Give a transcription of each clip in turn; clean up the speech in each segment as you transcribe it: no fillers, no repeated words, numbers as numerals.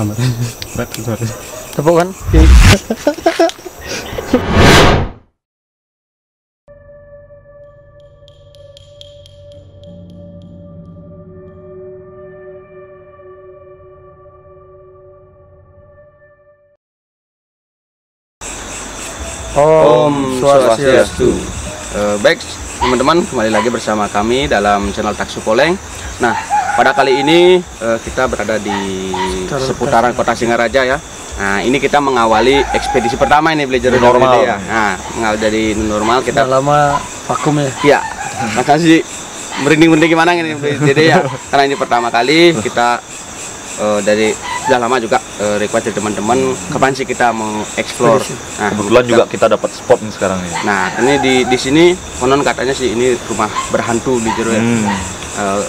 amat. Betul. Tepuk kan? Om Swastiastu. Baik teman-teman, kembali lagi bersama kami dalam channel Taksu Poleng. Nah, pada kali ini kita berada di seputaran Kota Singaraja ya. Nah, ini kita mengawali ekspedisi pertama ini belajar normal ya. Nah, mengawali dari normal kita. Udah lama vakum ya. Iya. Makasih merinding-merinding gimana ini Dede ya. Karena ini pertama kali kita dari sudah lama juga request dari teman-teman kapan sih kita mau explore. Nah, Kebetulan juga kita dapat spot nih sekarang nih. Nah, ini di sini konon katanya sih ini rumah berhantu di jero ya.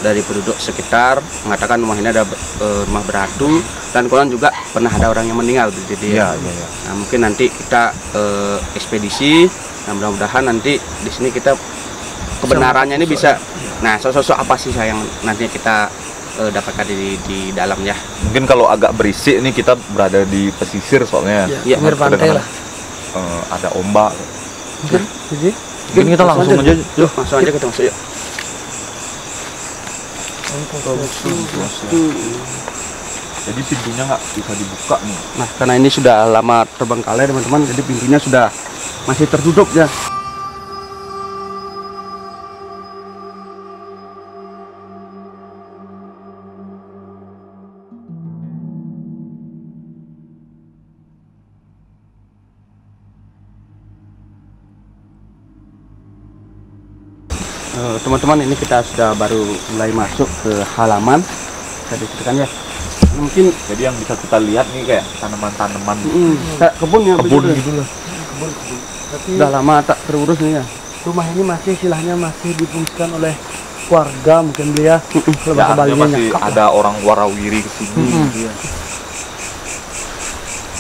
Dari penduduk sekitar mengatakan rumah ini ada rumah berhantu dan konon juga pernah ada orang yang meninggal di sini. Iya. Nah, mungkin nanti kita ekspedisi. Nah, mudah-mudahan nanti di sini kita kebenarannya ini bisa. Nah, sosok apa sih yang nantinya kita dapatkan di dalamnya. Mungkin kalau agak berisik nih kita berada di pesisir soalnya. Iya, pinggir pantai lah. Ada ombak. Jadi Mungkin kita langsung aja. Yuk, langsung aja kita masuk yuk. Jadi pintunya nggak bisa dibuka nih. Nah, karena ini sudah lama terbengkalai teman-teman, jadi pintunya sudah masih tertutup ya. Teman-teman, ini kita sudah baru mulai masuk ke halaman. Bisa diceritakan ya. Mungkin Jadi yang bisa kita lihat nih kayak tanaman-tanaman. kayak kebun ya, Kebun begitu. gitu lah. tapi Sudah lama tak terurus nih ya. rumah ini masih istilahnya masih difungsikan oleh warga mungkin beli ya. Kalau Ya, bahasa artinya Balinya masih nyakap lah. ada orang warawiri kesini. Iya.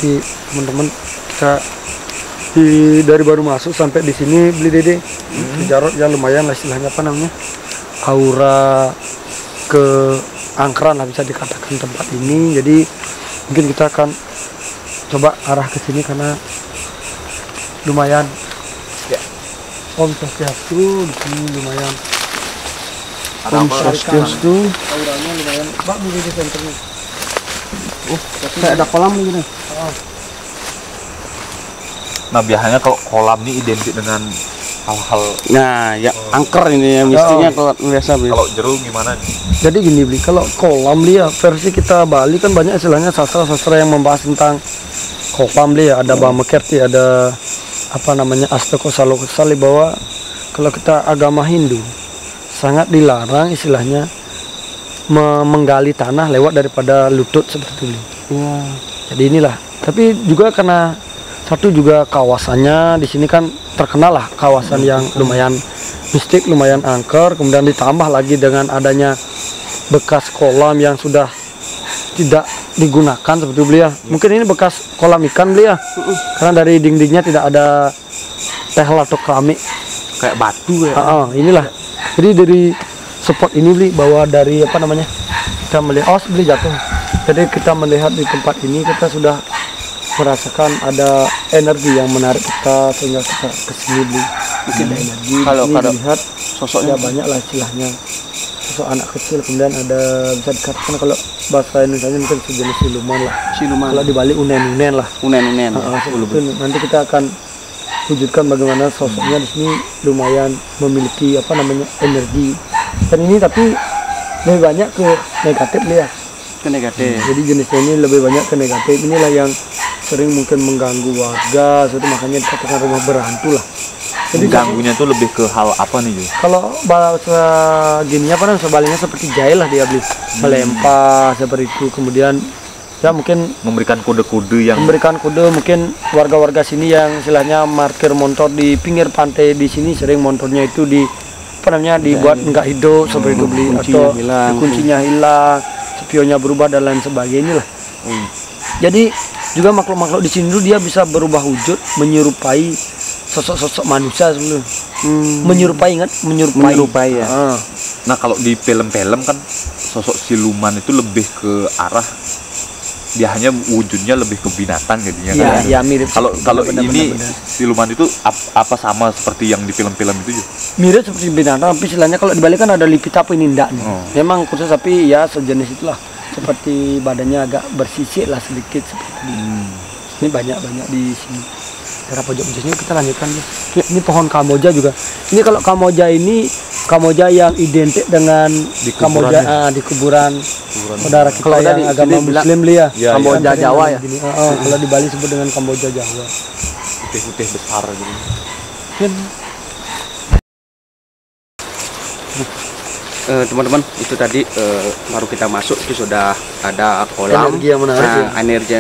Di teman-teman kita dari baru masuk sampai di sini beli Dede. Jarot ya lumayan lah istilahnya apa namanya? Aura keangkeran lah bisa dikatakan tempat ini. Jadi mungkin kita akan coba arah ke sini karena lumayan. Ya. Om Swastiastu di sini lumayan. Ada Om apa? Swastiastu. Auranya lumayan. Pak beli di senternya. Kayak ada kolam gitu. Nah, biasanya kalau kolam ini identik dengan hal-hal. Nah, ya angker ini ya mestinya kalau biasa. Kalau jeruk gimana nih? Jadi gini beli, kalau kolam beli ya versi kita Bali kan banyak istilahnya sastra-sastra yang membahas tentang kolam beli ya. Ada Bamakerti, ada apa namanya Astakosali bahwa kalau kita agama Hindu sangat dilarang istilahnya menggali tanah lewat daripada lutut seperti itu. Jadi inilah. Tapi juga karena satu juga kawasannya di sini kan terkenal lah kawasan yang lumayan mistik, lumayan angker, kemudian ditambah lagi dengan adanya bekas kolam yang sudah tidak digunakan seperti beliau. Mungkin ini bekas kolam ikan beliau. Karena dari dindingnya tidak ada tehel atau keramik. Kayak batu ya. Inilah. Jadi dari spot ini beli bahwa dari apa namanya? Kita melihat beli jatuh. Jadi kita melihat di tempat ini kita sudah merasakan ada energi yang menarik kita sehingga kita kesini beli. Mungkin ada energi. Kalau lihat sosoknya banyak lah istilahnya. Sosok anak kecil, kemudian ada bisa dikatakan kalau bahasa Indonesia mungkin sejenis siluman lah. siluman. Kalau di Bali unen-unen lah. Unen-unen. Seperti itu. Nanti kita akan wujudkan bagaimana sosoknya di sini lumayan memiliki apa namanya energi. Dan ini tapi lebih banyak ke negatif ya. Ke negatif. Jadi jenisnya ini lebih banyak ke negatif. Inilah yang sering mungkin mengganggu warga, itu makanya dikatakan rumah berhantu lah. Jadi Ganggunya tuh lebih ke hal apa nih, Jo? kalau bahasa gini apa namanya sebaliknya seperti jahil lah dia beli melempar seperti itu, kemudian ya mungkin Memberikan kode-kode yang memberikan kode mungkin warga-warga sini yang istilahnya parkir motor di pinggir pantai di sini sering motornya itu di apa namanya dibuat nggak hidup seperti itu beli kuncinya atau hilang. kuncinya hilang, spionnya berubah dan lain sebagainya lah. Jadi juga makhluk-makhluk di sini dulu dia bisa berubah wujud menyerupai sosok-sosok manusia sebelum menyerupai Menyerupai ya. Nah, kalau di film-film kan sosok siluman itu lebih ke arah dia wujudnya lebih ke binatang jadinya Iya, kan. ya mirip. Kalau Benar, ini benar. siluman itu apa sama seperti yang di film-film itu juga? Mirip seperti binatang, tapi istilahnya kalau dibalik kan ada lipit apa ini enggak nih. Oh. Memang khusus tapi ya sejenis itulah. Seperti badannya agak bersisik lah sedikit seperti ini banyak di sini. Daerah pojok sini kita lanjutkan nih. Ini pohon kamoja juga. Ini kalau kamoja ini kamoja yang identik dengan kuburan kamoja di kuburan saudara kita Kalau yang di agama sini bilang Muslim dia. Ya, Kamboja Kan Jawa sering ya. gini. Kalau di Bali sebut dengan Kamboja Jawa. Putih-putih besar gitu. Kan Teman-teman, itu tadi baru kita masuk itu sudah ada kolam. Energi yang menarik ya. Energi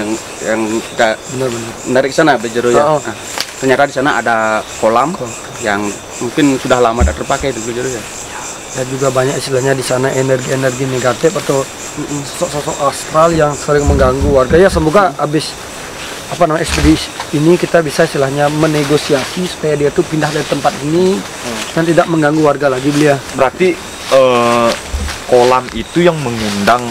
yang kita benar-benar. menarik ke sana Bejero ya. Oh. Nah, ternyata di sana ada kolam yang mungkin sudah lama tidak terpakai itu Bejero ya. Dan juga banyak istilahnya di sana energi-energi negatif atau sosok-sosok astral yang sering mengganggu warga. Ya semoga habis ekspedisi ini kita bisa istilahnya menegosiasi supaya dia tuh pindah dari tempat ini dan tidak mengganggu warga lagi beliau. Berarti kolam itu yang mengundang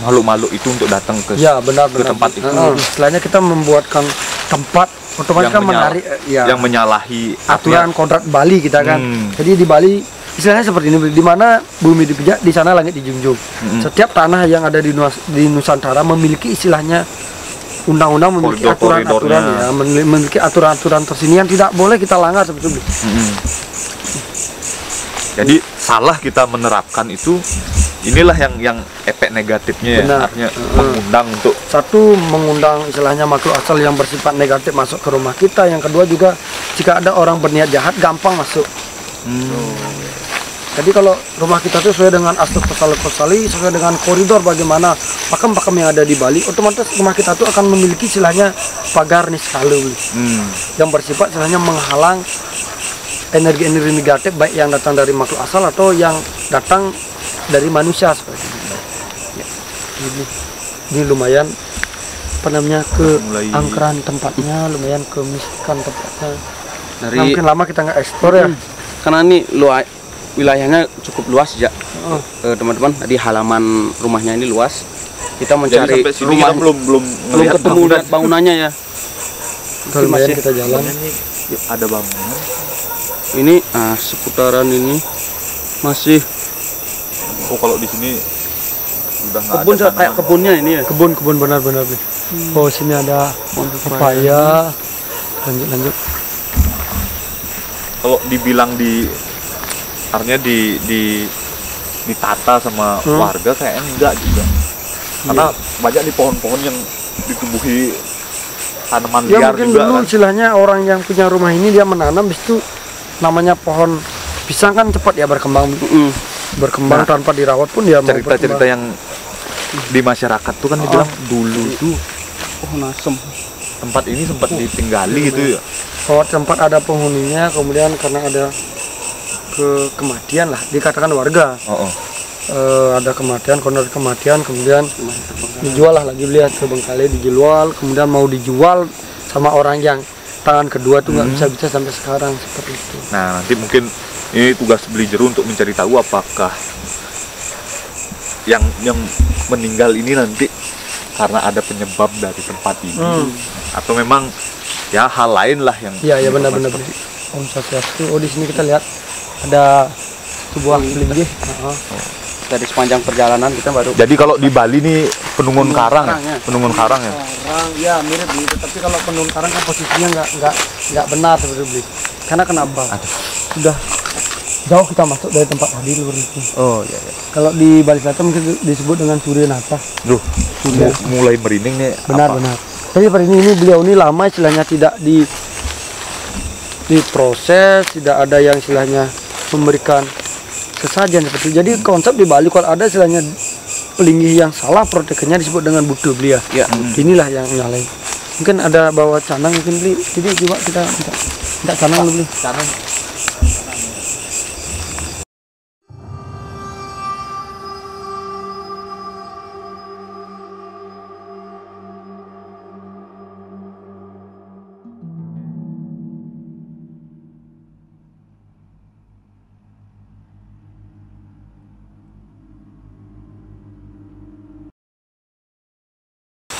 makhluk-makhluk itu untuk datang ke Ya benar ke tempat itu. Istilahnya kita membuatkan tempat otomatis kan menarik yang menyalahi aturan kodrat Bali kita kan. Jadi di Bali istilahnya seperti ini, di mana bumi dipijak, di sana langit dijunjung. Setiap tanah yang ada di Nusantara memiliki istilahnya undang-undang, memiliki aturan-aturan ya, memiliki aturan-aturan tersini yang tidak boleh kita langgar sebetulnya. Jadi salah kita menerapkan itu, inilah yang efek negatifnya ya. Benar. Artinya mengundang untuk Satu, mengundang istilahnya makhluk asal yang bersifat negatif masuk ke rumah kita. Yang kedua juga jika ada orang berniat jahat gampang masuk. Jadi kalau rumah kita itu sesuai dengan aspek kosali, sesuai dengan koridor bagaimana pakem-pakem yang ada di Bali, otomatis rumah kita itu akan memiliki istilahnya pagar niskalu yang bersifat istilahnya menghalang energi-energi negatif baik yang datang dari makhluk asal atau yang datang dari manusia seperti itu. Ya. Ini lumayan keangkeran tempatnya, lumayan kemistikan tempatnya. Dari Mungkin lama kita nggak eksplor ya. karena ini wilayahnya cukup luas ya. Teman-teman, di halaman rumahnya ini luas. Kita jadi mencari sampai sini rumah kita belum ngelihat ketemu lihat bangunannya ya. Lumayan kita jalan. ada bangunan. Ini seputaran ini masih Kalau di sini udah nggak kebun ada kayak tanaman. kebunnya ini ya. Kebun benar-benar nih. Oh sini ada pepaya. Lanjut. Kalau dibilang artinya ditata sama warga kayaknya enggak juga. Karena banyak di pohon-pohon yang ditumbuhi tanaman Ya liar mungkin juga dulu kan. istilahnya orang yang punya rumah ini dia menanam, habis itu namanya pohon pisang kan cepat ya berkembang. Berkembang tanpa dirawat pun dia mau Cerita-cerita berkembang. yang di masyarakat tuh kan dibilang dulu tuh Pohon asem. tempat ini sempat ditinggali gitu ya. Bahwa tempat ada penghuninya, kemudian karena ada kematian lah dikatakan warga. Ada kematian, kemudian dijual lah lagi lihat ke Bengkale, dijual, kemudian mau dijual sama orang yang tangan kedua tuh nggak bisa sampai sekarang seperti itu. Nah, nanti mungkin ini tugas Beli Jeru untuk mencari tahu apakah yang meninggal ini nanti karena ada penyebab dari tempat ini atau memang ya hal lain lah yang Iya benar-benar. Om Swastiastu. Oh di sini kita lihat ada sebuah linggih. Dari sepanjang perjalanan kita baru. Jadi kalau di Bali nih penungun karang karang ya? penungun karang ya. Karang ya mirip gitu, tapi kalau penun karang kan posisinya nggak benar seperti itu. Karena kenapa? Sudah jauh kita masuk dari tempat tadi luar itu. Oh iya. Kalau di Bali Selatan mungkin disebut dengan Suryanata. Duh, mulai merinding nih. Benar. Tapi per ini beliau ini lama istilahnya tidak diproses, tidak ada yang istilahnya memberikan sesajen seperti itu. Jadi konsep di Bali kalau ada istilahnya pelinggih yang salah proteksinya disebut dengan butuh belia. Ya. Inilah yang nyalain. Mungkin ada bawa canang mungkin beli. Jadi coba kita minta canang dulu beli. Canang.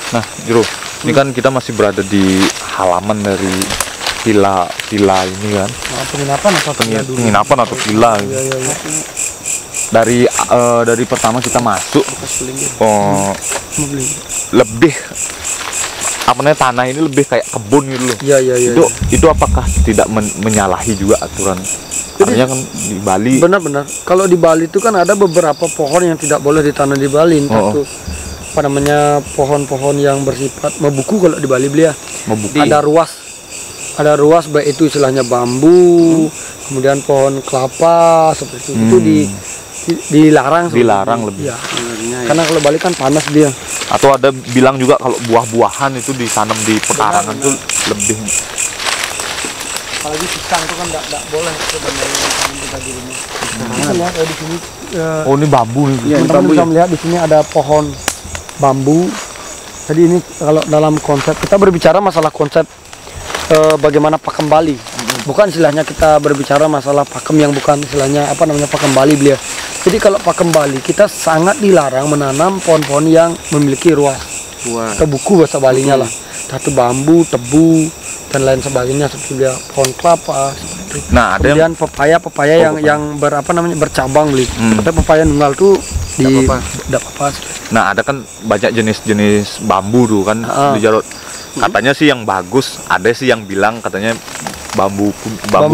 Nah, Jero, ini kan kita masih berada di halaman dari villa ini kan. Nah, penginapan atau villa dulu? Penginapan atau villa. Iya, iya, iya. Dari pertama kita masuk, Mau beli. lebih apa namanya, tanah ini lebih kayak kebun gitu loh. Iya, iya, iya. Itu apakah tidak menyalahi juga aturan? Artinya kan di Bali. Benar-benar. Kalau di Bali itu kan ada beberapa pohon yang tidak boleh ditanam di Bali. Entah itu apa namanya, pohon-pohon yang bersifat mebuku kalau di Bali beli ya. Mebuku. Ada ruas baik itu istilahnya bambu, kemudian pohon kelapa seperti itu dilarang. Dilarang lebih. Ya. Karena kalau Bali kan panas dia. Atau ada bilang juga kalau buah-buahan itu ditanam di pekarangan tuh lebih. Apalagi pisang itu kan tidak boleh sebenarnya ditanam di rumah. Kita lihat di sini. Oh, ini bambu nih. Iya, Teman-teman bambu bisa ya. melihat di sini ada pohon bambu. Jadi ini kalau dalam konsep kita berbicara masalah konsep bagaimana pakem Bali. Bukan istilahnya kita berbicara masalah pakem yang bukan istilahnya apa namanya pakem Bali beliau. Jadi kalau pakem Bali kita sangat dilarang menanam pohon-pohon yang memiliki ruas. Tebuku bahasa Balinya lah. Satu bambu, tebu dan lain sebagainya seperti dia pohon kelapa seperti itu. Nah, ada yang Kemudian pepaya yang bercabang beli. Tapi pepaya nunggal tuh tidak apa-apa. Nah, ada kan banyak jenis-jenis bambu tuh kan di Jarot. Katanya sih yang bagus, ada sih yang bilang katanya bambu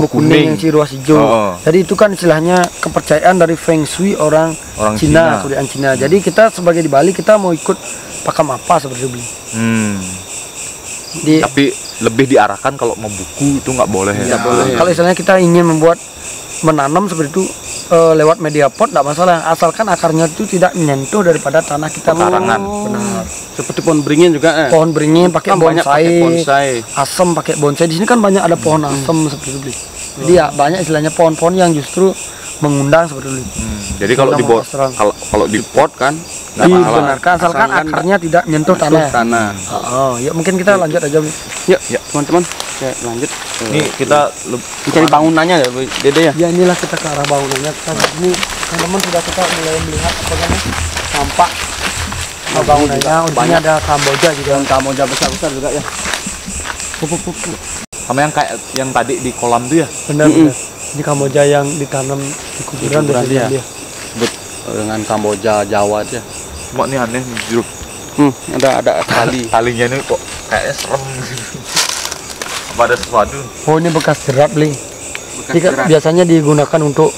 kuning yang si ruas hijau. Jadi itu kan istilahnya kepercayaan dari Feng Shui orang Cina, kebudayaan Cina. Jadi kita sebagai di Bali kita mau ikut pakem apa seperti itu beli. Tapi lebih diarahkan kalau membuku itu nggak boleh ya. Kalau istilahnya kita ingin menanam seperti itu lewat media pot tidak masalah, asalkan akarnya itu tidak menyentuh daripada tanah kita. Pekarangan. Benar. Seperti pohon beringin juga. Pohon beringin pakai Banyak pakai bonsai, asem pakai bonsai. Di sini kan banyak ada pohon asem seperti itu. Jadi ya banyak istilahnya pohon-pohon yang justru mengundang seperti itu. Jadi kalau di pot kan nggak masalah. Dibenarkan asalkan akarnya tidak menyentuh tanah. Ya mungkin kita lanjut aja. Yuk, teman-teman, kita lanjut. Ini kita mencari bangunannya ya, Dede ya. Ya inilah kita ke arah bangunannya. Ini teman-teman sudah kita mulai melihat apa namanya tampak bangunannya. Di sini ada Kamboja juga. Kamboja besar-besar juga ya. sama yang kayak yang tadi di kolam tuh ya. Benar. Ini Kamboja yang ditanam di kuburan dia. dia. Dengan Kamboja Jawa aja. Cuma ini aneh jeruk. Ada talinya ini kok kayaknya serem. Apa ada sesuatu? Oh, ini bekas jerat, Bling. Biasanya digunakan untuk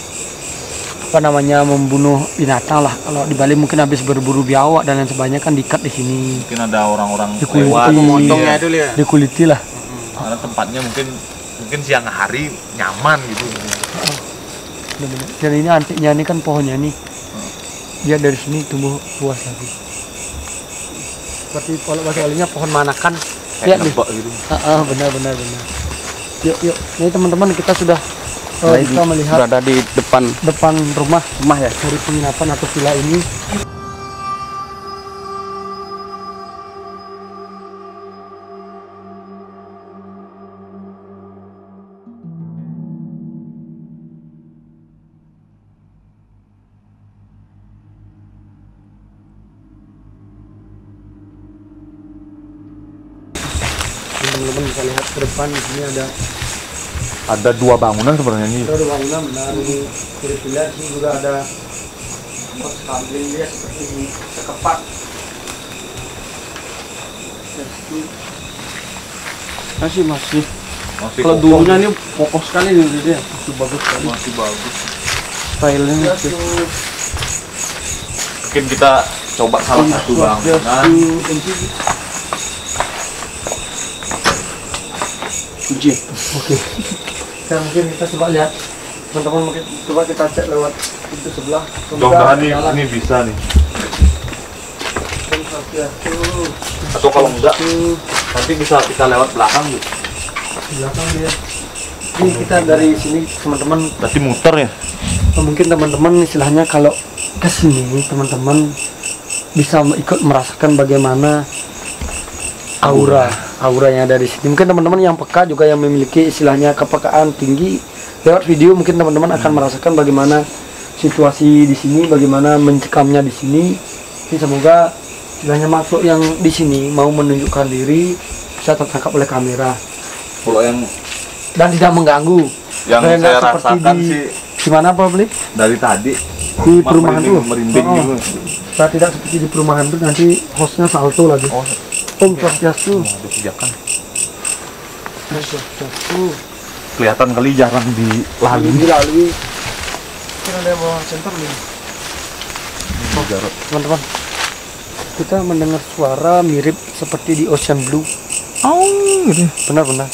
apa namanya membunuh binatang lah. Kalau di Bali mungkin habis berburu biawak dan lain sebagainya kan diikat di sini. Mungkin ada orang-orang lewat memotongnya dulu ya. Dikuliti lah. Karena tempatnya mungkin siang hari nyaman gitu. Benar-benar. Dan ini antiknya ini kan pohonnya nih. Dia dari sini tumbuh luas lagi. Seperti kalau bahasa Balinya pohon manakan. Kayak nebak gitu. Benar. Yuk. Ini teman-teman kita sudah bisa melihat berada di depan rumah ya dari penginapan atau villa ini. Teman-teman bisa lihat ke depan di sini ada dua bangunan sebenarnya ini. Ada bangunan benar ini. Kiri pilar sini juga ada pos kambing dia seperti ini sekepat. Masih. Kalau dulunya ini kokoh sekali nih dia. Masih bagus sekali. Masih bagus. Stylenya. Mungkin kita coba salah satu bangunan. Kunci. Oke. Sekarang mungkin kita coba lihat. Teman-teman mungkin coba kita cek lewat pintu sebelah. Mudah-mudahan ini bisa nih. Atau kalau enggak nanti bisa kita lewat belakang gitu. Belakang dia. Ini kita dari sini teman-teman. Berarti muter ya? Mungkin teman-teman istilahnya kalau ke sini teman-teman bisa ikut merasakan bagaimana aura yang ada di sini. Mungkin teman-teman yang peka juga yang memiliki istilahnya kepekaan tinggi lewat video mungkin teman-teman akan merasakan bagaimana situasi di sini, bagaimana mencekamnya di sini. Ini semoga istilahnya makhluk yang di sini mau menunjukkan diri bisa tertangkap oleh kamera Kalau yang dan tidak mengganggu. yang Kayak saya nggak seperti rasakan di sih gimana Pak Bli? dari tadi Di perumahan tuh. merinding Oh. gitu. Supaya tidak seperti di perumahan tuh nanti hostnya salto lagi. Oh, Om Swastiastu. ada pijakan. Om Swastiastu. Kelihatan kali jarang dilalui. Dilalui. Kira ada bawa center nih. Jarot. Teman-teman, kita mendengar suara mirip seperti di Ocean Blue. Oh, gitu. Benar-benar.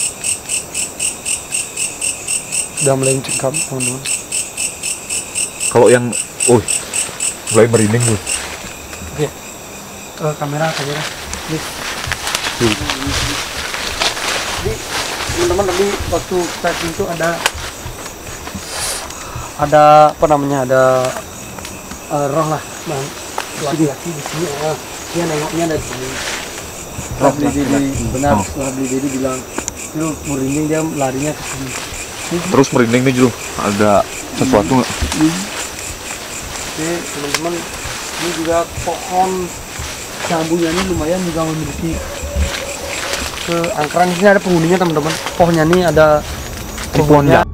Sudah mulai mencekam, teman-teman. Kalau yang, mulai merinding tuh. Oke. Kamera. Please. Jadi, teman-teman tadi waktu kita itu ada apa namanya? Ada roh lah, bang. Laki-laki di sini, dia nengoknya dari sini. Setelah beli Dedi, benar. Setelah beli Dedi bilang, lu merinding, dia larinya ke sini. Terus merinding nih Jul, ada sesuatu nggak? Oke, teman-teman, ini juga pohon jambunya ini lumayan juga memiliki keangkeran. Di sini ada penghuninya, teman-teman. Pohonnya ini ada Pohonnya.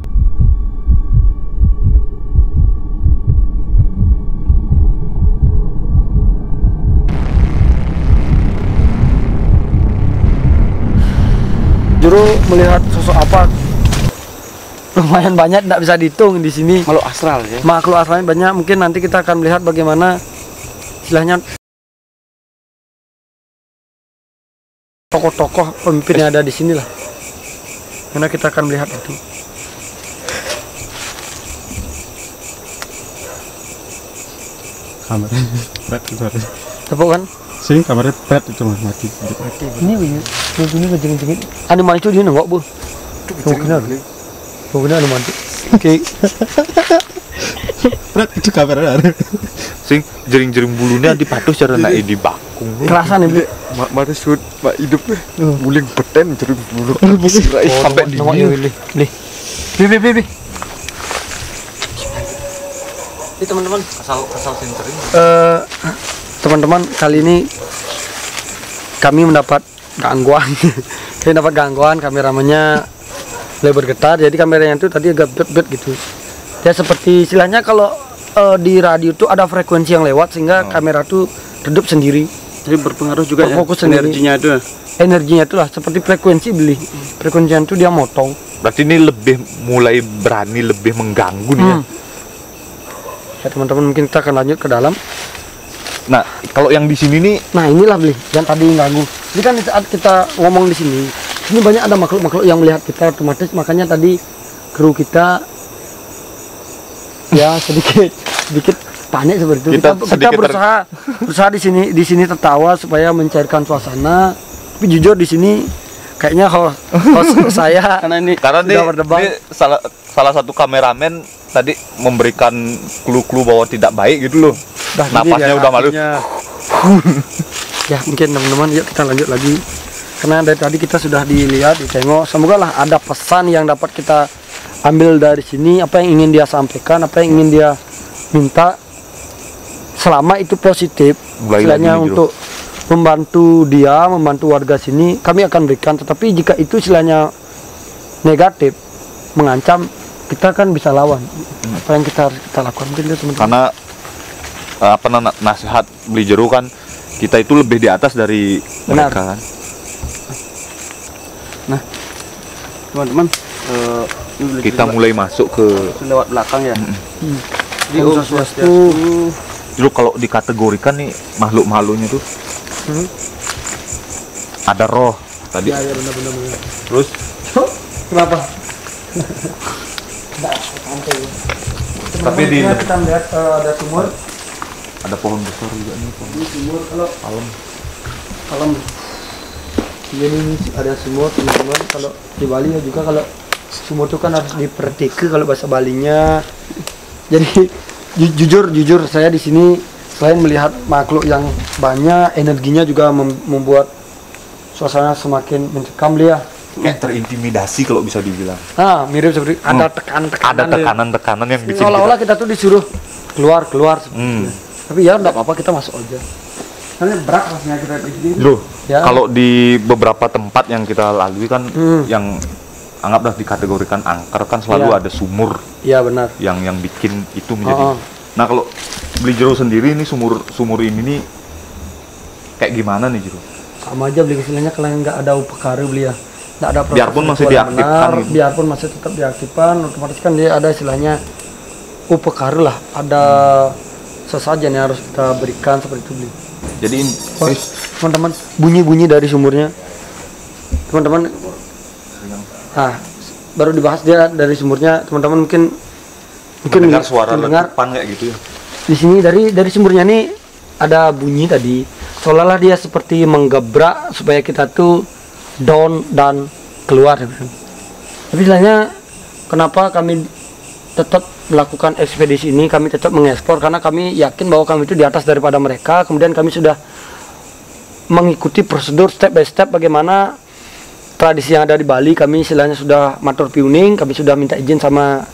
Juru melihat sosok apa lumayan banyak, tidak bisa dihitung di sini. Makhluk astral ya. Makhluk asalnya banyak. Mungkin nanti kita akan melihat bagaimana istilahnya tokoh-tokoh pemimpin yang ada di sini lah. Karena kita akan melihat itu. Kamarnya berat itu ada. Tepuk kan? Sing kamarnya berat itu mas mati. Ini ngejengin-jengin. Animal itu dia nengok bu. Bukan animal itu. Oke. Berat itu kamarnya ada. Sing jering-jering bulunya dipatus cara naik di bakung. Kerasan ini. Mati sud, mak hidup guling beten jering bulu. Sampai di nengoknya Willy. Bi. Ini teman-teman. Asal sentering. Teman-teman, kali ini kami mendapat gangguan. Kameramennya mulai bergetar, jadi kameranya itu tadi agak bet gitu. Ya seperti istilahnya kalau di radio itu ada frekuensi yang lewat sehingga kamera tuh redup sendiri. Jadi berpengaruh juga ya Berfokus sendiri. energinya itu. Energinya itulah seperti frekuensi frekuensinya itu dia motong. Berarti ini mulai berani lebih mengganggu nih ya. Ya teman-teman, mungkin kita akan lanjut ke dalam. Nah, kalau yang di sini nih, Nah inilah yang tadi ganggu. Jadi kan saat kita ngomong di sini banyak ada makhluk-makhluk yang melihat kita otomatis, makanya tadi kru kita ya sedikit panik seperti itu. Kita berusaha di sini tertawa supaya mencairkan suasana. Tapi jujur di sini kayaknya host saya Karena ini karena sudah nih, berdebat. ini salah satu kameramen tadi memberikan clue-clue bahwa tidak baik gitu loh. Napasnya udah malu. Ya mungkin teman-teman, yuk kita lanjut lagi. Karena dari tadi kita sudah ditengok. Semoga lah ada pesan yang dapat kita ambil dari sini, apa yang ingin dia sampaikan, apa yang ingin dia minta. Selama itu positif, istilahnya untuk membantu dia, membantu warga sini, kami akan berikan. Tetapi jika itu istilahnya negatif, mengancam, kita kan bisa lawan. Apa yang kita lakukan mungkin teman-teman. Karena nasihat beli jeruk kan, kita itu lebih di atas dari Benar. mereka kan. Nah, teman-teman, ini Kita mulai masuk ke lewat belakang ya. Di Om Om Swastiastu. Swastiastu. Dulu kalau dikategorikan nih makhluk-makhluknya tuh ada roh tadi. Ya benar-benar. Terus Kenapa? Tapi di kita melihat ada sumur. ada pohon besar juga nih, pohon Ini sumur kalau palem. alam. Ini ada sumur teman-teman. Kalau di Bali ya juga kalau sumur itu kan harus dipertike kalau bahasa Balinya. Jadi jujur saya di sini selain melihat makhluk yang banyak, energinya juga membuat suasana semakin mencekam dia. Kayak terintimidasi kalau bisa dibilang. Nah, mirip seperti ada tekanan-tekanan. Ada tekanan-tekanan yang bikin Seolah-olah kita tuh disuruh keluar seperti Hmm. itu. Tapi ya enggak apa-apa, kita masuk aja. Karena berat rasanya kita di sini. Loh, Ya. kalau di beberapa tempat yang kita lalui kan yang anggaplah dikategorikan angker kan selalu Iya. ada sumur Iya benar. yang bikin itu menjadi. Oh. Nah, kalau beli Jero sendiri ini sumur ini nih kayak gimana nih Jero? Sama aja beli istilahnya kalau nggak ada upekare beli ya. Nggak ada proses Biarpun masih ritual yang diaktifkan benar, gitu. biarpun masih tetap diaktifkan, otomatis kan dia ada istilahnya upekare lah, ada sesajen yang harus kita berikan seperti itu beli. Jadi Wah, teman-teman, bunyi-bunyi dari sumurnya, teman-teman. Nah, baru dibahas dia dari sumurnya, teman-teman mungkin mendengar suara mendengar letupan kayak gitu ya. di sini dari sumurnya nih ada bunyi tadi, seolah-olah dia seperti menggebrak supaya kita tuh down dan keluar. Tapi istilahnya kenapa kami tetap melakukan ekspedisi ini, kami tetap mengekspor karena kami yakin bahwa kami itu di atas daripada mereka. Kemudian kami sudah mengikuti prosedur step by step bagaimana tradisi yang ada di Bali. Kami istilahnya sudah matur piuning, kami sudah minta izin sama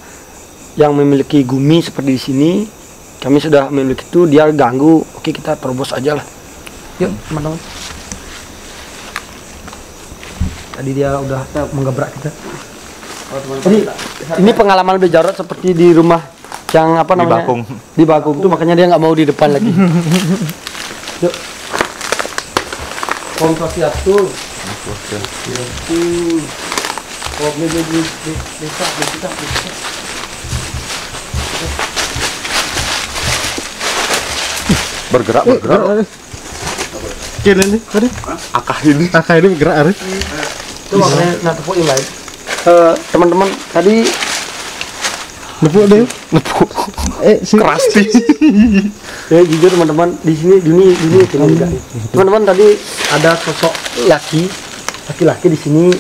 yang memiliki gumi seperti di sini. Kami sudah memiliki itu, dia ganggu, oke kita terobos aja lah. Yuk teman-teman. Tadi dia udah menggebrak kita. Jadi ini pengalaman udah Jarot seperti di rumah yang apa namanya? Bakung. Di Bakung tuh, makanya dia nggak mau di depan lagi. Yuk. Om Swastiastu. Oh, bisa. Bergerak. Kini nih, tadi Akah ini. akah ini bergerak Arif. Itu makanya nah tepuk yang lain. Teman-teman tadi Nepuk deh. Nepuk. Keras nih. ya jujur teman-teman di sini dunia juga. Teman-teman tadi ada sosok laki-laki di sini,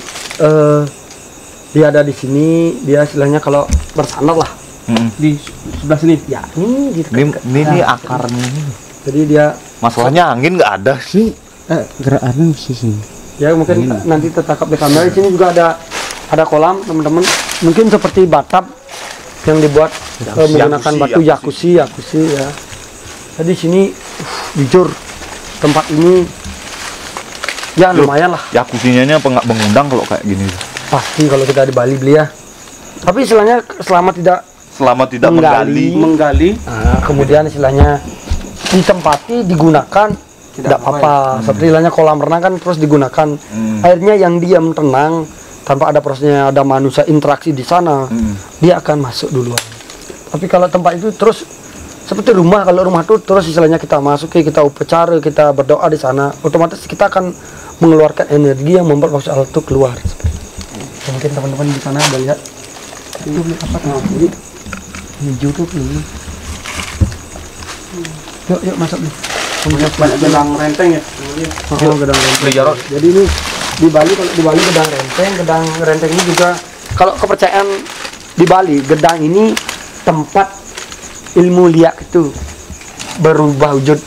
dia ada di sini, dia istilahnya kalau bersandar lah di sebelah sini. Ya ini gitu. Ini akarnya ini. Jadi dia Masalahnya angin nggak ada sih. Gerak Arif sih. ya mungkin nanti tertangkap di kamera. Di sini juga ada kolam teman-teman, mungkin seperti batap yang dibuat menggunakan batu jacuzzi ya. Jadi sini jujur tempat ini ya lumayan lah, Jacuzzinya apa nggak mengundang kalau kayak gini? pasti kalau kita di Bali beli ya. Tapi istilahnya selama tidak menggali, nah, kemudian istilahnya ditempati digunakan tidak apa-apa. Seperti istilahnya kolam renang kan terus digunakan, airnya yang diam tenang tanpa ada prosesnya, ada manusia interaksi di sana, dia akan masuk duluan. Tapi kalau tempat itu terus seperti rumah, kalau rumah itu terus istilahnya kita masuki, kita upacara, kita berdoa di sana, otomatis kita akan mengeluarkan energi yang membuat manusia itu keluar. Mungkin teman-teman di sana ada lihat itu apa tadi hijau tuh ini. Yuk masuk nih. Banyak gedang renteng ya. Oh, gedang renteng. Jadi ini di Bali, kalau di Bali gedang renteng ini juga, kalau kepercayaan di Bali, gedang ini tempat ilmu liak itu berubah wujud.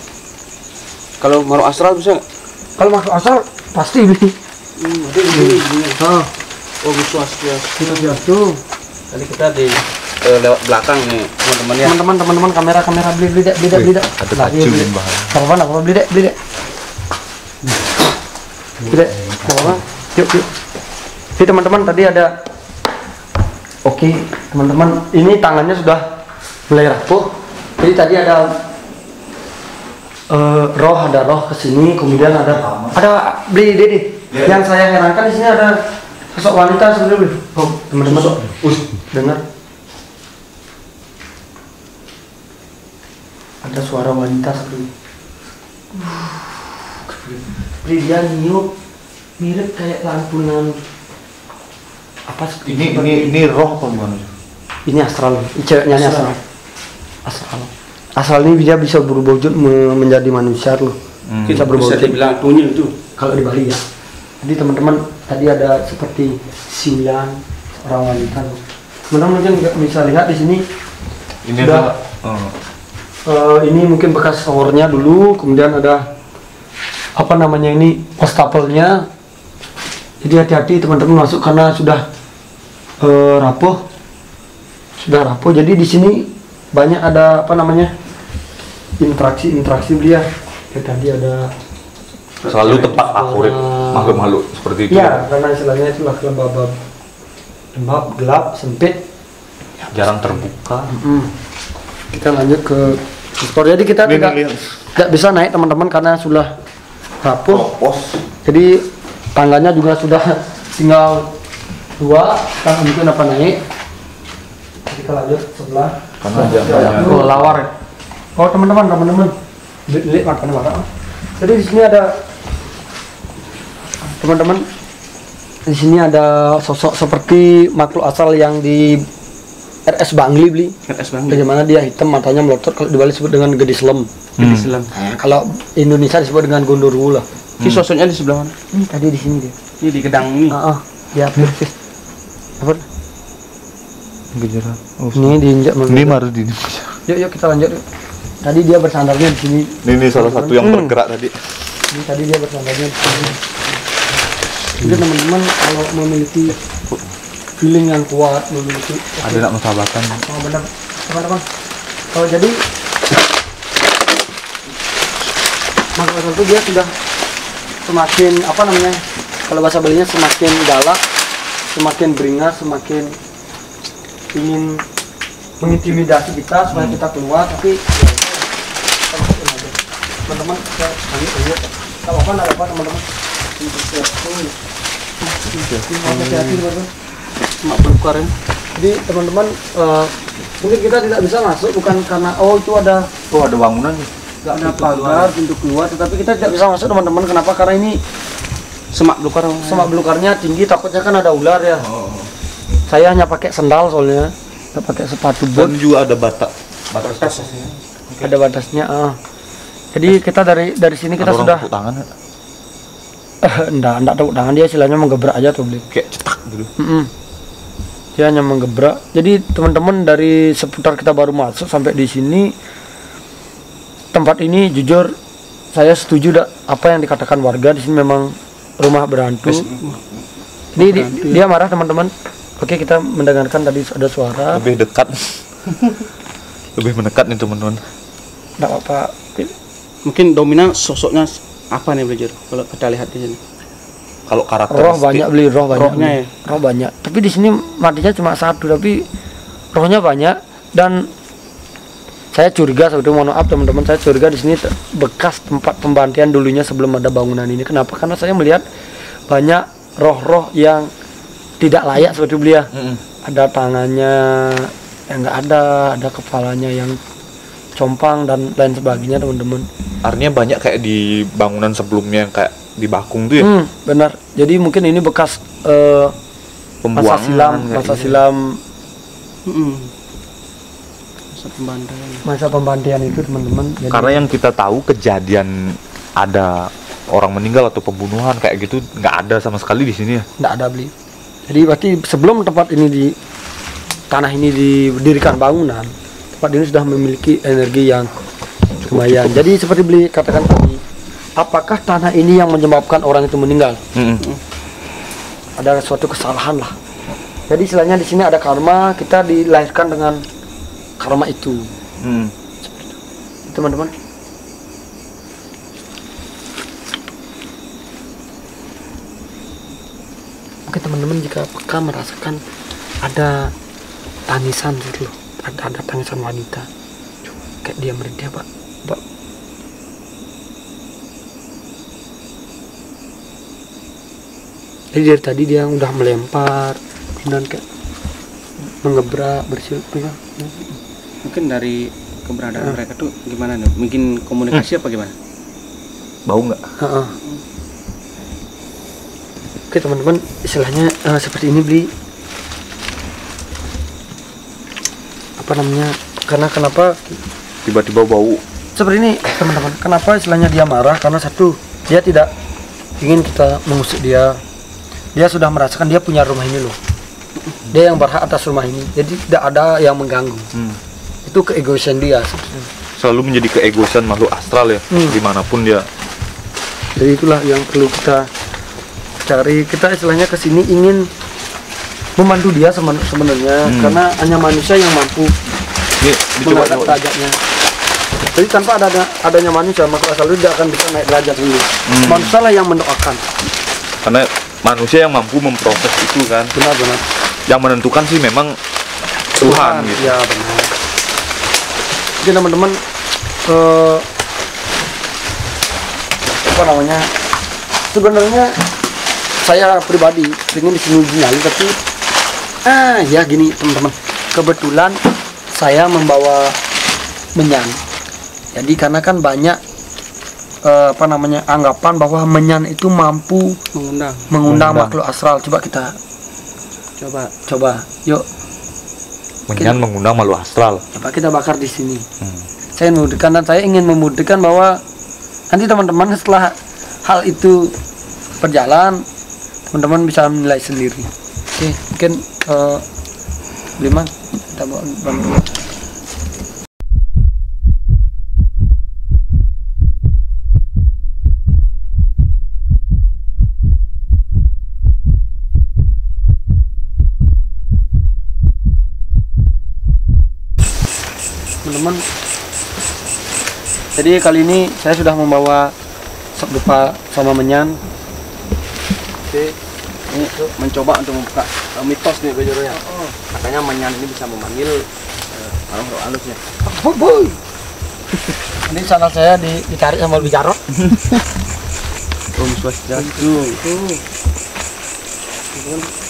Kalau Maru Astral bisa nggak? Kalau masuk asal pasti ini. Oh, Swastiastu. Tadi kita di lewat belakang nih teman-teman ya. Teman-teman kamera beli dek. Ada kacung bahaya. Apa beli dek. Beli dek. Yuk. Jadi teman-teman tadi ada. Oke, teman-teman, ini tangannya sudah mulai rapuh. Jadi tadi ada roh kesini, kemudian ada beli deh. Yang saya herankan di sini ada sosok wanita sebenarnya. Oh, teman-teman, dengar. Ada suara wanita seperti dia niup mirip kayak lantunan apa Ini roh apa gimana? ini astral, ceweknya ini astral ini dia bisa berubah wujud menjadi manusia loh. Bisa berubah wujud dibilang tunyil itu. kalau di Bali ya. Jadi teman-teman tadi ada seperti siulan orang wanita loh. Teman-teman mungkin bisa lihat di sini Ini sudah ini mungkin bekas showernya dulu, kemudian ada apa namanya ini wastafel-nya. Jadi hati-hati teman-teman masuk karena sudah rapuh. Jadi di sini banyak ada apa namanya interaksi dia tadi ada Selalu tempat favorit makhluk-makhluk seperti itu. ya, karena istilahnya itulah lembab gelap sempit, Jarang terbuka. kita lanjut ke ekspor. Jadi kita tidak bisa naik teman-teman karena sudah rapuh. Jadi tangganya juga sudah tinggal 2, kita mungkin apa naik. Kita lanjut sebelah. Karena Lawar. Oh teman-teman, lihat makan. Jadi di sini ada teman-teman. Di sini ada sosok seperti makhluk asal yang di RS Bangli beli. RS Bangli. Bagaimana dia hitam, matanya melotot, kalau di Bali disebut dengan gedis lem. Islam. Kalau Indonesia disebut dengan gondoruo lah. Ini sosoknya di sebelah mana? Ini tadi di sini dia. Ini di gedang ini. Ya persis. Apa? Gejala. Ini diinjak Ini baru di. Yuk kita lanjut. Tadi dia bersandarnya di sini. Ini salah satu yang bergerak tadi. Ini tadi dia bersandarnya di sini. Jadi teman-teman kalau memiliki feeling yang kuat, memiliki Ada nak mensabarkan. oh benar teman-teman. Kalau jadi makhluk itu dia sudah semakin apa namanya? Kalau bahasa Balinya semakin galak, semakin beringas, semakin ingin mengintimidasi kita supaya kita keluar. Tapi ya, teman-teman kita lanjut. Tidak apa-apa teman-teman. Hati-hati teman-teman. Mak berukar ya. Jadi teman-teman mungkin kita tidak bisa masuk bukan karena itu ada bangunan nih. nggak ada pagar pintu keluar, tetapi kita tidak bisa masuk teman-teman. Kenapa? Karena ini Semak belukar. semak belukarnya tinggi, takutnya kan ada ular ya. Saya hanya pakai sendal soalnya, nggak pakai sepatu boot. Dan juga ada batas. Ada batasnya. Jadi kita dari sini kita Ada orang sudah tepuk tangan ya? enggak tepuk tangan, dia istilahnya menggebrak aja tuh beli. Kayak cetak gitu. Dia hanya menggebrak. Jadi teman-teman dari seputar kita baru masuk sampai di sini, tempat ini jujur saya setuju apa yang dikatakan warga di sini memang rumah berhantu. Ini dia marah teman-teman. Oke, kita mendengarkan tadi ada suara. Lebih dekat. Lebih mendekat nih teman-teman. Enggak apa-apa. Mungkin dominan sosoknya apa nih belajar kalau kita lihat di sini? Kalau karakteristik Roh banyak beli, roh banyak. Rohnya ya? Roh banyak. Tapi di sini matinya cuma 1, tapi rohnya banyak. Dan saya curiga, sebetulnya mohon maaf teman-teman, saya curiga di sini bekas tempat pembantian dulunya sebelum ada bangunan ini. Kenapa? Karena saya melihat banyak roh-roh yang tidak layak seperti beliau. Ada tangannya yang enggak ada kepalanya yang compang dan lain sebagainya teman-teman. artinya banyak kayak di bangunan sebelumnya yang kayak di Bakung tuh ya. Benar. Jadi mungkin ini bekas Pembuangan masa silam masa pembantian itu teman-teman. Jadi, Karena yang kita tahu kejadian ada orang meninggal atau pembunuhan kayak gitu nggak ada sama sekali di sini ya. nggak ada beli. Jadi berarti sebelum tempat ini tanah ini didirikan bangunan, tempat ini sudah memiliki energi yang lumayan. Jadi seperti beli katakan tadi, apakah tanah ini yang menyebabkan orang itu meninggal? Ada suatu kesalahan lah. Jadi istilahnya di sini ada karma, kita dilahirkan dengan karma itu. Seperti itu. Teman-teman. Oke teman-teman, jika peka merasakan ada tangisan gitu loh, ada tangisan wanita, kayak dia merintih pak. Jadi dari tadi dia udah melempar dan kayak mengebrak bersih. Mungkin dari keberadaan mereka tuh gimana nih? Mungkin komunikasi apa gimana? Bau nggak? Oke teman-teman, istilahnya seperti ini beli apa namanya? Karena kenapa Tiba-tiba bau. seperti ini teman-teman? Kenapa istilahnya dia marah? Karena satu, dia tidak ingin kita mengusik dia. Dia sudah merasakan dia punya rumah ini loh. Dia yang berhak atas rumah ini. Jadi tidak ada yang mengganggu. Itu keegoisan dia. Selalu menjadi keegoisan makhluk astral ya, dimanapun dia. Jadi itulah yang perlu kita cari. Kita istilahnya ke sini ingin membantu dia sebenarnya, karena hanya manusia yang mampu Ini dicoba menghadap rakyatnya. Jadi tanpa adanya manusia, makhluk asal itu tidak akan bisa naik derajat sendiri. Manusia lah yang mendoakan. Karena manusia yang mampu memproses itu kan. Benar-benar. Yang menentukan sih memang Tuhan gitu. Ya benar. Jadi teman-teman apa namanya? Sebenarnya saya pribadi ingin di sini nyali, tapi ya gini teman-teman. Kebetulan saya membawa menyan. Jadi karena kan banyak apa namanya anggapan bahwa menyan itu mampu mengundang makhluk astral. Coba kita coba yuk. Menyan mengundang makhluk astral. Coba kita bakar di sini. Saya membuktikan, dan saya ingin membuktikan bahwa nanti teman-teman setelah hal itu berjalan, teman-teman bisa menilai sendiri. Oke, mungkin Bliman kita bantu. Teman-teman, jadi kali ini saya sudah membawa berupa sama menyan. Oke, ini mencoba untuk membuka mitos nih Bejoro ya. Katanya menyan ini bisa memanggil roh halusnya. Boy. Ini channel saya dicari sama Bicara. Om Swastiastu.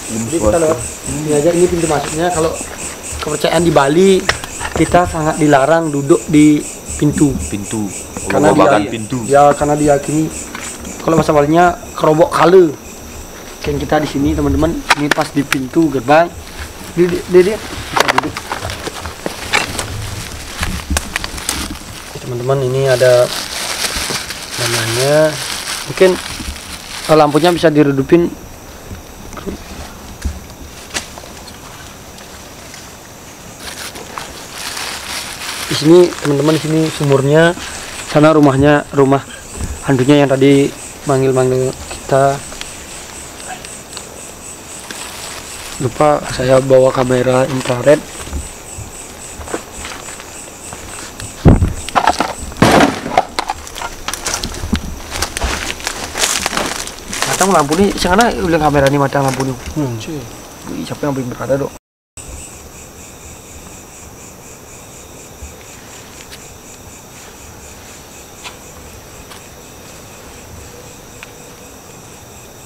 Jadi kita lewat ini aja, ini pintu masuknya. Kalau kepercayaan di Bali, kita sangat dilarang duduk di pintu. Karena pintu. Ya, karena diyakini kalau bahasa Balinya kerobok kale. Kan kita di sini teman-teman, ini pas di pintu gerbang. Dia bisa duduk. Teman-teman, ini ada namanya. Mungkin lampunya bisa diredupin. Di sini teman-teman, di sini sumurnya, sana rumah hantunya yang tadi manggil kita. Lupa saya bawa kamera infrared. Matang lampu nih, sana ulang kamera nih matang lampu nih. Siapa yang bikin berada dok?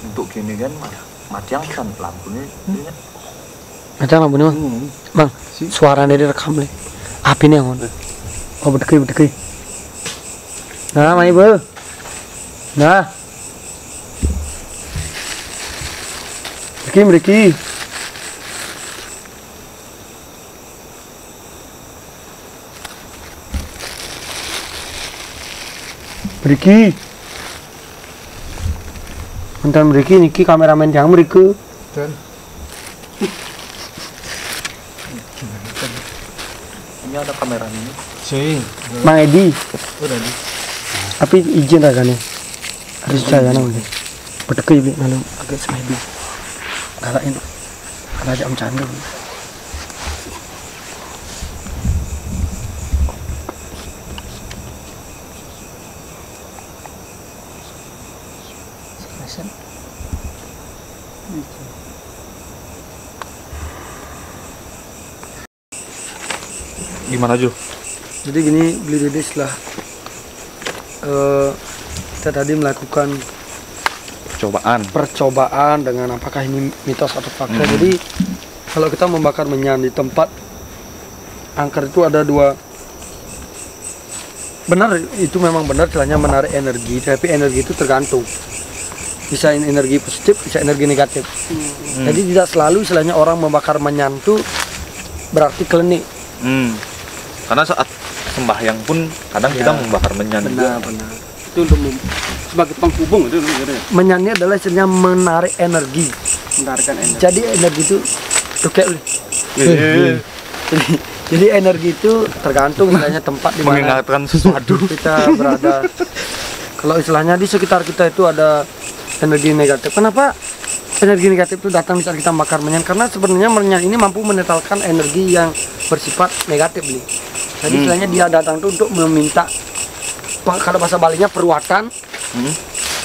Untuk gini kan macam kan lampunya. Macam lampu nih bang, suara dari rekam nih. Api nih yang oh berdeki. Nah, mana ibu? Nah, berdeki. Beriki. Mantan beriki niki kameramen yang beriki. Ini ada kamera ini. Mang Edi. Tapi izin agak nih. Harus saya nanti. Berdeki beli lalu agak semedi. Galain. Ada jam canda. Gimana Jul? Jadi gini, beli Dede setelah kita tadi melakukan percobaan dengan apakah ini mitos atau fakta. Jadi kalau kita membakar menyan di tempat angker itu ada dua. Benar, itu memang benar istilahnya menarik energi, tapi energi itu tergantung. Bisa energi positif, bisa energi negatif. Jadi tidak selalu istilahnya orang membakar menyan itu berarti klinik. Karena saat sembahyang pun kadang kita membakar menyan. Benar. Itu untuk sebagai penghubung itu. Menyan ini adalah istilahnya menarik energi. Menarikan energi. Jadi energi itu jadi energi itu tergantung istilahnya tempat di mana Mengingatkan sesuatu. kita berada. Kalau istilahnya di sekitar kita itu ada energi negatif. Kenapa energi negatif itu datang di saat kita bakar menyan? Karena sebenarnya menyan ini mampu menetralkan energi yang bersifat negatif nih. Jadi istilahnya dia datang tuh untuk meminta, kalau bahasa Balinya peruatan,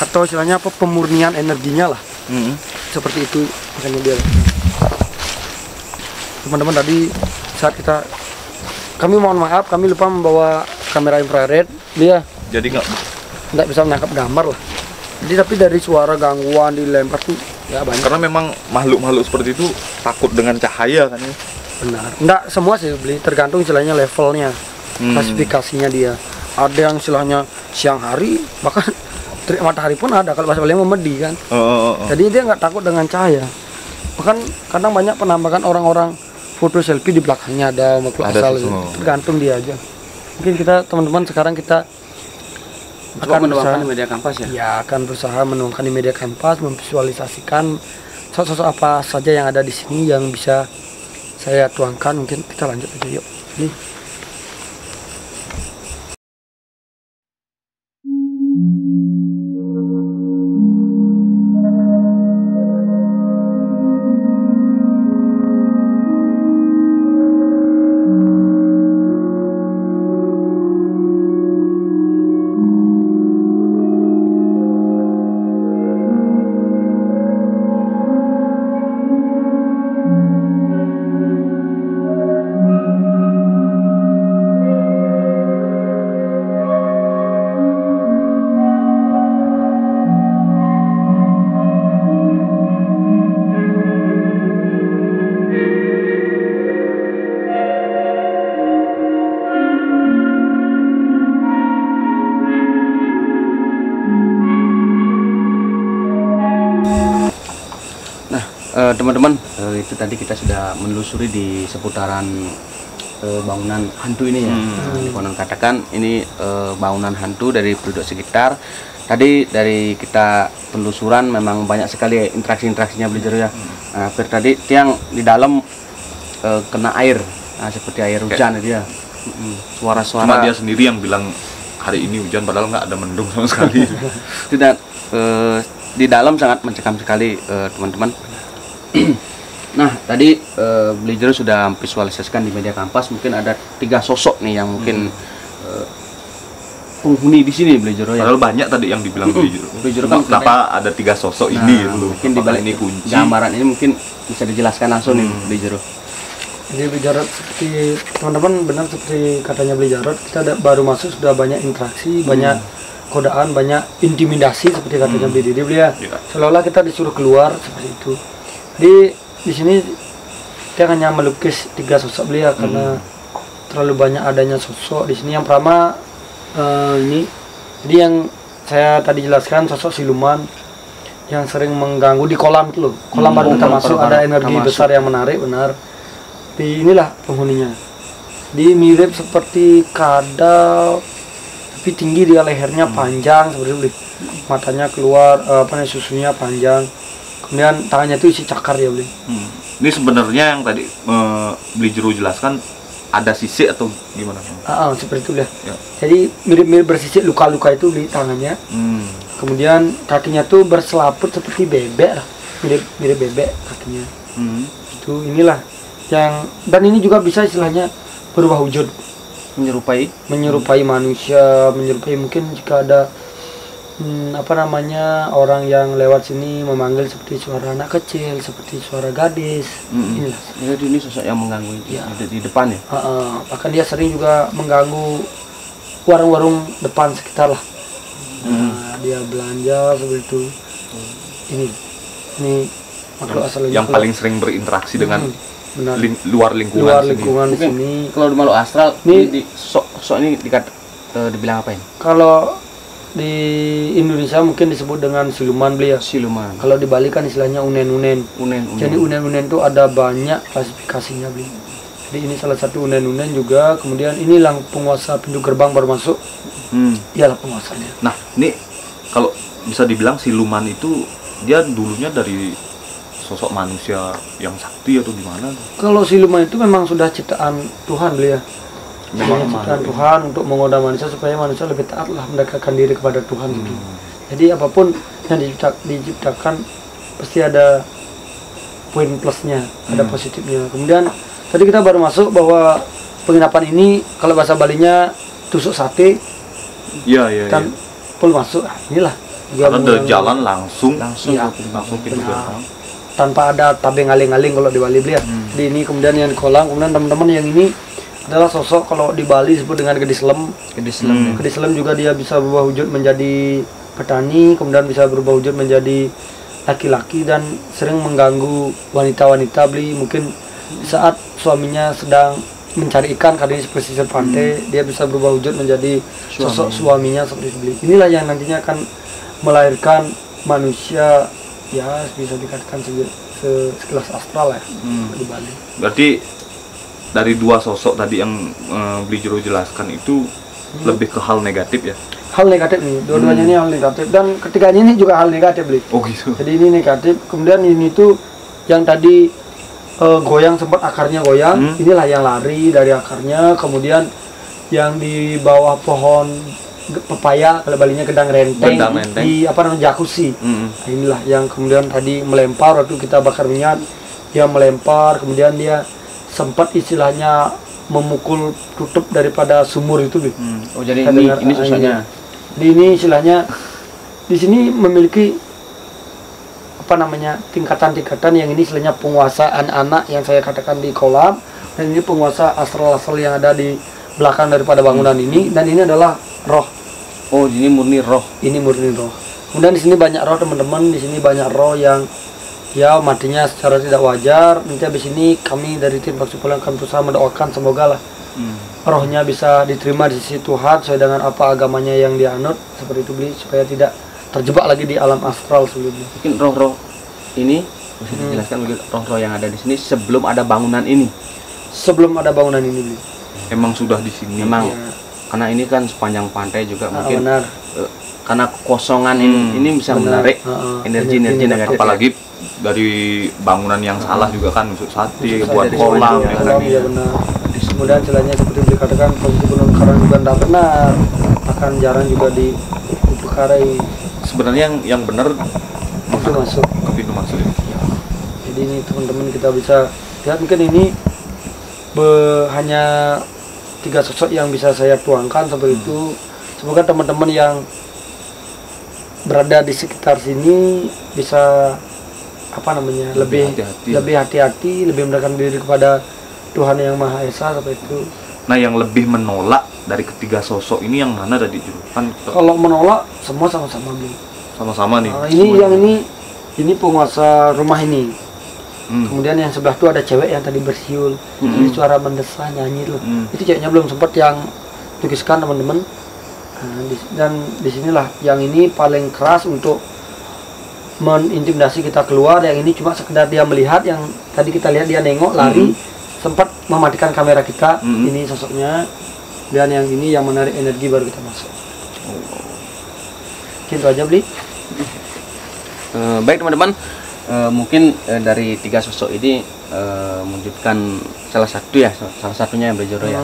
atau istilahnya apa, pemurnian energinya lah. Seperti itu makanya dia. Teman-teman, tadi saat kami mohon maaf, kami lupa membawa kamera infrared. Dia Jadi nggak bisa menangkap gambar lah. Jadi tapi dari suara gangguan dilempar tuh ya banyak. karena memang makhluk-makhluk seperti itu takut dengan cahaya kan ya. Benar. Nggak semua sih beli, tergantung istilahnya levelnya, klasifikasinya dia. Ada yang istilahnya siang hari, bahkan terik matahari pun ada. Kalau bahasa Bali memedi kan. Jadi dia nggak takut dengan cahaya. Bahkan kadang banyak penambahan orang-orang foto selfie di belakangnya ada makhluk Ada asal. semua. Tergantung dia aja. Mungkin kita teman-teman sekarang kita Coba akan menuangkan berusaha, di media kanvas ya. ya akan berusaha menuangkan di media kanvas, memvisualisasikan sosok-sosok apa saja yang ada di sini yang bisa saya tuangkan. Mungkin kita lanjut aja yuk. Nih. Teman-teman, itu tadi kita sudah menelusuri di seputaran bangunan hantu ini ya. Konon katakan ini bangunan hantu dari penduduk sekitar. Tadi dari kita penelusuran memang banyak sekali interaksi-interaksinya belajar ya. Hampir tadi tiang di dalam kena air, seperti air hujan dia. Suara-suara. Cuma dia sendiri yang bilang hari ini hujan padahal nggak ada mendung sama sekali. Tidak, di dalam sangat mencekam sekali teman-teman. Nah tadi Belajar sudah visualisasikan di media kanvas, mungkin ada 3 sosok nih yang mungkin penghuni di sini Belajar ya. Padahal banyak tadi yang dibilang Belajar kan kenapa ada 3 sosok ini gitu. Mungkin di balik ini kunci. gambaran ini mungkin bisa dijelaskan langsung nih Belajar. Jadi Blijarot seperti teman-teman benar seperti katanya Blijarot, kita baru masuk sudah banyak interaksi, banyak godaan, banyak intimidasi seperti katanya Beli Didi ya. Seolah-olah kita disuruh keluar seperti itu. Di sini dia hanya melukis 3 sosok beliau karena terlalu banyak adanya sosok di sini. Yang pertama ini, jadi yang saya tadi jelaskan sosok siluman yang sering mengganggu di kolam itu loh. Kolam baru kita masuk ada energi besar yang menarik benar. Inilah penghuninya. Dia mirip seperti kadal, tapi tinggi, dia lehernya panjang seperti itu. Matanya keluar, susunya panjang. Kemudian tangannya itu isi cakar ya beli. Ini sebenarnya yang tadi Beli Jeru jelaskan ada sisik atau gimana? Seperti itu ya. Jadi mirip-mirip bersisik, luka-luka itu di tangannya. Kemudian kakinya tuh berselaput seperti bebek lah, mirip bebek kakinya. Itu inilah yang, dan ini juga bisa istilahnya berubah wujud, menyerupai manusia, menyerupai mungkin jika ada orang yang lewat sini memanggil seperti suara anak kecil, seperti suara gadis. Inilah. Jadi ini sosok yang mengganggu di depan ya. Bahkan dia sering juga mengganggu warung-warung depan sekitar lah. Dia belanja seperti itu. Ini makhluk asal yang paling sering berinteraksi dengan benar. luar lingkungan di sini. Kalau di makhluk astral ini sosok ini dibilang apa ini? Kalau di Indonesia mungkin disebut dengan siluman beliau. Siluman. Kalau di Bali kan istilahnya unen-unen. Jadi unen-unen itu ada banyak klasifikasinya beliau. Jadi ini salah satu unen-unen juga. Kemudian ini penguasa pintu gerbang baru masuk. Dialah penguasanya. Nah, ini kalau bisa dibilang siluman itu dia dulunya dari sosok manusia yang sakti atau gimana? Kalau siluman itu memang sudah ciptaan Tuhan beliau. Memang ciptaan Tuhan untuk menggoda manusia supaya manusia lebih taat lah, mendekatkan diri kepada Tuhan gitu. Jadi apapun yang diciptakan pasti ada poin plusnya, ada positifnya. Kemudian tadi kita baru masuk bahwa penginapan ini kalau bahasa Balinya tusuk sate Iya, iya, kan iya. full masuk. Inilah dia Karena dari yang- jalan langsung Iya. langsung pintu Benar. gerbang. tanpa ada tabeng aling-aling kalau di Bali lihat. Di ini kemudian yang di kolam, kemudian teman-teman yang ini adalah sosok kalau di Bali disebut dengan Gedis Lem. Gedis Lem. Gedis Lem juga dia bisa berubah wujud menjadi petani, kemudian bisa berubah wujud menjadi laki-laki dan sering mengganggu wanita-wanita beli mungkin saat suaminya sedang mencari ikan karena ini pesisir pantai, dia bisa berubah wujud menjadi sosok suaminya seperti itu beli. Inilah yang nantinya akan melahirkan manusia ya bisa dikatakan sekelas astral ya di Bali. Berarti dari dua sosok tadi yang Beli Jero jelaskan itu lebih ke hal negatif ya? Hal negatif nih, dua-duanya ini hal negatif dan ketiganya ini juga hal negatif beli. Oh gitu. Jadi ini negatif, kemudian ini tuh yang tadi goyang sempat akarnya goyang, inilah yang lari dari akarnya, kemudian yang di bawah pohon pepaya kalau Balinya gedang renteng, Gedang renteng. di apa namanya jacuzzi. Nah, inilah yang kemudian tadi melempar waktu kita bakar minyak, dia melempar, kemudian dia sempat istilahnya memukul tutup daripada sumur itu, Bi. Oh jadi Saya ini dengar, susahnya. Di ini istilahnya di sini memiliki apa namanya tingkatan-tingkatan yang ini istilahnya penguasa anak-anak yang saya katakan di kolam, dan ini penguasa astral-astral yang ada di belakang daripada bangunan ini, dan ini adalah roh. Oh ini murni roh. Ini murni roh. Kemudian di sini banyak roh teman-teman, di sini banyak roh yang ya matinya secara tidak wajar. Nanti habis ini kami dari tim Taksi Poleng akan berusaha mendoakan semoga lah rohnya bisa diterima di sisi Tuhan sesuai dengan apa agamanya yang dianut seperti itu beli, supaya tidak terjebak lagi di alam astral sebelumnya. Mungkin roh-roh ini bisa dijelaskan mungkin roh-roh yang ada di sini sebelum ada bangunan ini. Sebelum ada bangunan ini beli. Emang sudah di sini. Memang Ya. karena ini kan sepanjang pantai juga mungkin Benar. karena kekosongan ini bisa Benar. menarik Energi energi negatif. Apalagi dari bangunan yang salah juga kan, untuk sate, Untuk buat sate, kolam, dari ya Kolam, kan. ya benar. Kemudian istilahnya seperti dikatakan posisi gunung karang juga tidak benar, akan jarang juga dipekarai Sebenarnya yang benar itu masuk. ke pintu masuk. Jadi ini teman-teman kita bisa lihat mungkin ini hanya 3 sosok yang bisa saya tuangkan seperti itu. Semoga teman-teman yang berada di sekitar sini bisa apa namanya lebih hati-hati, lebih mendekatkan diri kepada Tuhan yang Maha Esa seperti itu. Nah, yang lebih menolak dari ketiga sosok ini yang mana tadi Juru? Kan Kalau menolak semua sama-sama beli. sama-sama nih. Nah, ini yang ini penguasa rumah ini. Kemudian yang sebelah tuh ada cewek yang tadi bersiul. Ini suara mendesah nyanyi loh. Itu ceweknya belum sempat yang lukiskan teman-teman. Nah, dan disinilah yang ini paling keras untuk menintimidasi kita keluar. Yang ini cuma sekedar dia melihat, yang tadi kita lihat dia nengok lari, sempat mematikan kamera kita. Ini sosoknya. Dan yang ini yang menarik energi baru kita masuk. Gitu aja beli. Baik teman-teman, mungkin dari 3 sosok ini menunjukkan salah satunya yang berjoro ya,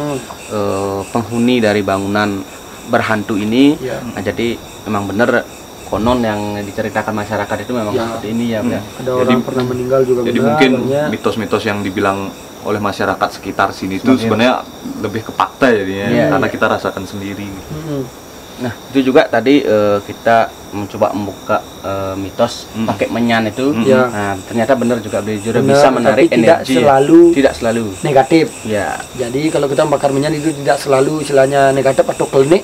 penghuni dari bangunan berhantu ini. Ya. Nah, jadi memang benar konon yang diceritakan masyarakat itu memang Ya. seperti ini ya, Bro. Ada orang pernah meninggal juga. Jadi benar, mungkin banyak. mitos-mitos yang dibilang oleh masyarakat sekitar sini itu sebenarnya lebih ke fakta jadinya, Iya, karena iya. kita rasakan sendiri. Nah, itu juga tadi kita mencoba membuka mitos pakai menyan itu. Ya. Nah, ternyata benar juga berjoro Benar, bisa menarik tapi tidak energi. selalu- Tidak selalu. Negatif. Ya. Jadi kalau kita membakar minyak itu tidak selalu istilahnya negatif atau klinik.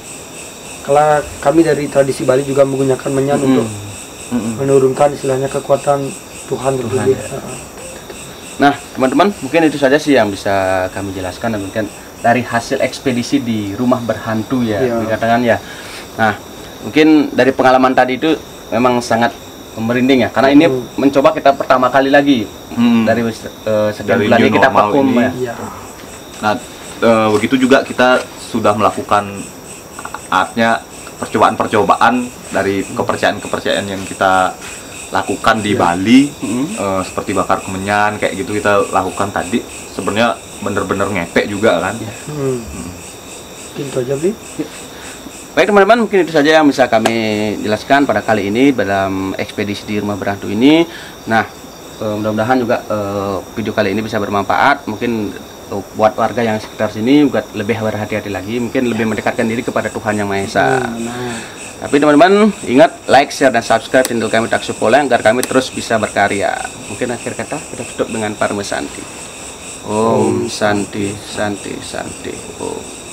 Kalau kami dari tradisi Bali juga menggunakan menyan untuk menurunkan istilahnya kekuatan Tuhan terlebih. Nah, teman-teman, mungkin itu saja sih yang bisa kami jelaskan, dan mungkin dari hasil ekspedisi di rumah berhantu ya, Iya. dikatakan ya. Nah, mungkin dari pengalaman tadi itu memang sangat merinding ya, karena ini mencoba kita pertama kali lagi dari sekian Dari bulan new ini kita normal vakum ini. ya. Iya. Nah, begitu juga kita sudah melakukan artinya percobaan-percobaan dari kepercayaan-kepercayaan yang kita lakukan di Bali, seperti bakar kemenyan kayak gitu kita lakukan tadi. Sebenarnya bener-bener ngepek juga kan. Gitu aja beli. Baik teman-teman, mungkin itu saja yang bisa kami jelaskan pada kali ini dalam ekspedisi di rumah berhantu ini. Nah, mudah-mudahan juga video kali ini bisa bermanfaat. Mungkin buat warga yang sekitar sini buat lebih berhati-hati lagi, mungkin lebih mendekatkan diri kepada Tuhan Yang Maha Esa. Tapi teman-teman ingat like, share, dan subscribe channel kami Taksu Poleng agar kami terus bisa berkarya. Mungkin akhir kata kita tutup dengan Parme Santi. Om Santi Santi Santi Om.